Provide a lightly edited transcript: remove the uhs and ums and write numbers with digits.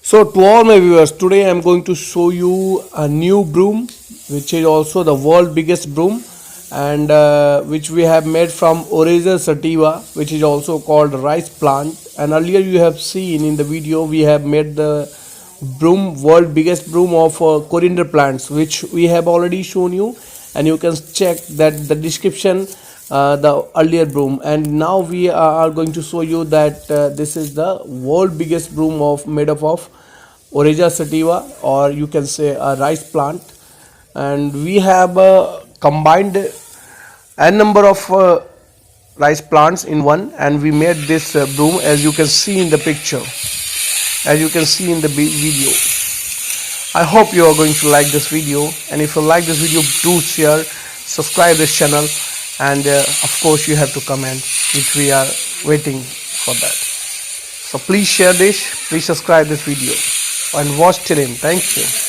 So to all my viewers, today I am going to show you a new broom, which is also the world biggest broom, and which we have made from Oryza sativa, which is also called rice plant. And earlier you have seen in the video we have made the broom, world biggest broom of coriander plants, which we have already shown you, and you can check that the description, the earlier broom. And now we are going to show you that this is the world biggest broom of made up of Oryza sativa, or you can say a rice plant. And we have combined a number of rice plants in one, and we made this broom, as you can see in the picture, as you can see in the video. I hope you are going to like this video, and if you like this video, do share, subscribe this channel, and of course you have to comment, which we are waiting for that. So please share this, please subscribe this video and watch till end. Thank you.